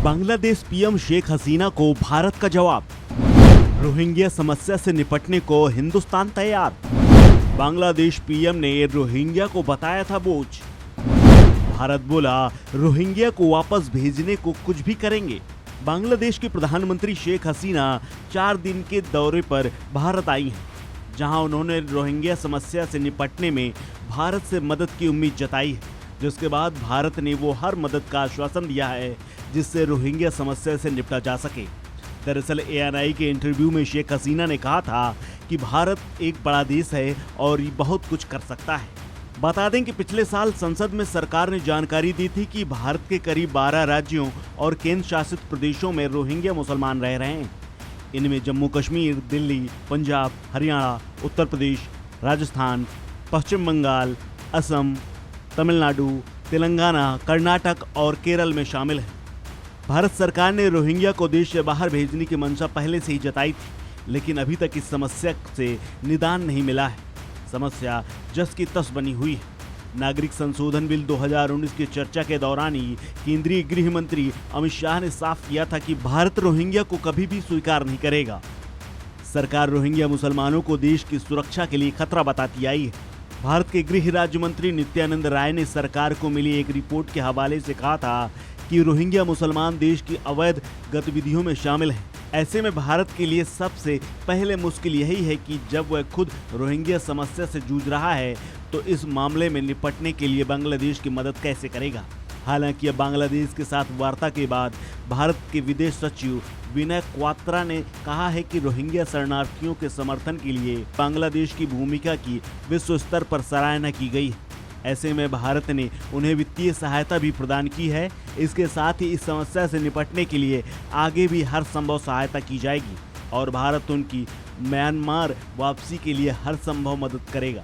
Bangladesh PM Sheikh Hasina को भारत का जवाब। रोहिंग्या समस्या से निपटने को हिंदुस्तान तैयार। बांग्लादेश पीएम ने रोहिंग्या को बताया था बोझ। भारत बोला रोहिंग्या को वापस भेजने को कुछ भी करेंगे। बांग्लादेश की प्रधानमंत्री शेख हसीना 4 दिन के दौरे पर भारत आई हैं, जहां उन्होंने रोहिंग्या समस्या से निपटने में भारत से मदद की उम्मीद जताई है, जिसके बाद भारत ने वो हर मदद का आश्वासन दिया है जिससे रोहिंग्या समस्या से निपटा जा सके। दरअसल ANI के इंटरव्यू में शेख हसीना ने कहा था कि भारत एक बड़ा देश है और ये बहुत कुछ कर सकता है। बता दें कि पिछले साल संसद में सरकार ने जानकारी दी थी कि भारत के करीब 12 राज्यों और केंद्र शासित प्रदेशों में रोहिंग्या मुसलमान रह रहे हैं। इनमें जम्मू कश्मीर, दिल्ली, पंजाब, हरियाणा, उत्तर प्रदेश, राजस्थान, पश्चिम बंगाल, असम, तमिलनाडु, तेलंगाना, कर्नाटक और केरल में शामिल हैं। भारत सरकार ने रोहिंग्या को देश से बाहर भेजने की मंशा पहले से ही जताई थी, लेकिन अभी तक इस समस्या से निदान नहीं मिला है। समस्या जस की तस बनी हुई है। नागरिक संशोधन बिल 2019 की चर्चा के दौरान ही केंद्रीय गृह मंत्री अमित शाह ने साफ किया था कि भारत रोहिंग्या को कभी भी स्वीकार नहीं करेगा। सरकार रोहिंग्या मुसलमानों को देश की सुरक्षा के लिए खतरा बताती आई है। भारत के गृह राज्य मंत्री नित्यानंद राय ने सरकार को मिली एक रिपोर्ट के हवाले से कहा था कि रोहिंग्या मुसलमान देश की अवैध गतिविधियों में शामिल हैं। ऐसे में भारत के लिए सबसे पहले मुश्किल यही है कि जब वह खुद रोहिंग्या समस्या से जूझ रहा है तो इस मामले में निपटने के लिए बांग्लादेश की मदद कैसे करेगा। हालांकि अब बांग्लादेश के साथ वार्ता के बाद भारत के विदेश सचिव विनय क्वात्रा ने कहा है कि रोहिंग्या शरणार्थियों के समर्थन के लिए बांग्लादेश की भूमिका की विश्व स्तर पर सराहना की गई है। ऐसे में भारत ने उन्हें वित्तीय सहायता भी प्रदान की है। इसके साथ ही इस समस्या से निपटने के लिए आगे भी हर संभव सहायता की जाएगी और भारत उनकी म्यांमार वापसी के लिए हर संभव मदद करेगा।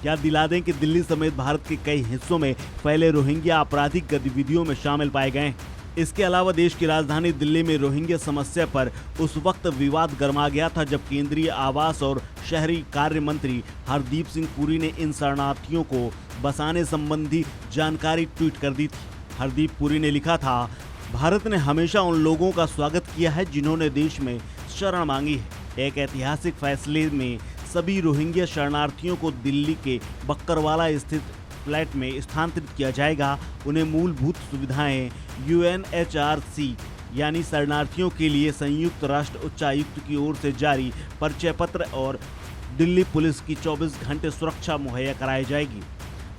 याद दिला दें कि दिल्ली समेत भारत के कई हिस्सों में फैले रोहिंग्या आपराधिक गतिविधियों में शामिल पाए गए हैं। इसके अलावा देश की राजधानी दिल्ली में रोहिंग्या समस्या पर उस वक्त विवाद गर्मा गया था जब केंद्रीय आवास और शहरी कार्य मंत्री हरदीप सिंह पुरी ने इन शरणार्थियों को बसाने संबंधी जानकारी ट्वीट कर दी थी। हरदीप पुरी ने लिखा था, भारत ने हमेशा उन लोगों का स्वागत किया है जिन्होंने देश में शरण मांगी है। एक ऐतिहासिक फैसले में सभी रोहिंग्या शरणार्थियों को दिल्ली के बक्करवाला स्थित फ्लैट में स्थानांतरित किया जाएगा। उन्हें मूलभूत सुविधाएं UNHRC यानी शरणार्थियों के लिए संयुक्त राष्ट्र उच्चायुक्त की ओर से जारी परिचय पत्र और दिल्ली पुलिस की 24 घंटे सुरक्षा मुहैया कराई जाएगी।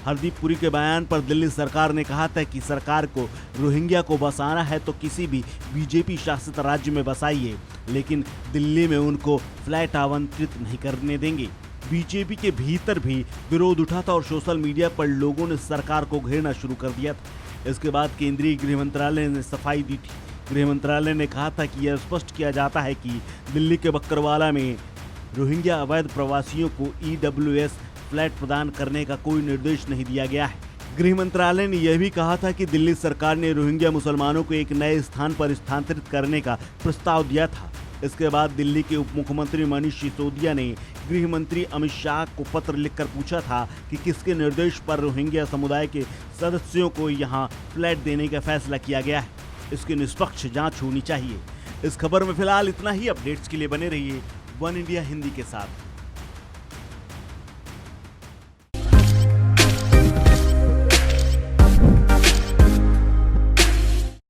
हरदीप पुरी के बयान पर दिल्ली सरकार ने कहा था कि सरकार को रोहिंग्या को बसाना है तो किसी भी बीजेपी शासित राज्य में बसाइए, लेकिन दिल्ली में उनको फ्लैट आवंटित नहीं करने देंगे। बीजेपी के भीतर भी विरोध उठा था और सोशल मीडिया पर लोगों ने सरकार को घेरना शुरू कर दिया था। इसके बाद केंद्रीय गृह मंत्रालय ने सफाई दी थी। गृह मंत्रालय ने कहा था कि यह स्पष्ट किया जाता है कि दिल्ली के बक्करवाला में रोहिंग्या अवैध प्रवासियों को EWS फ्लैट प्रदान करने का कोई निर्देश नहीं दिया गया है। गृह मंत्रालय ने यह भी कहा था कि दिल्ली सरकार ने रोहिंग्या मुसलमानों को एक नए स्थान पर स्थानांतरित करने का प्रस्ताव दिया था। इसके बाद दिल्ली के उप मुख्यमंत्री मनीष सिसोदिया ने गृह मंत्री अमित शाह को पत्र लिखकर पूछा था कि किसके निर्देश पर रोहिंग्या समुदाय के सदस्यों को यहां फ्लैट देने का फैसला किया गया है। इसकी निष्पक्ष जांच होनी चाहिए। इस खबर में फिलहाल इतना ही। अपडेट्स के लिए बने रहिए वन इंडिया हिंदी के साथ।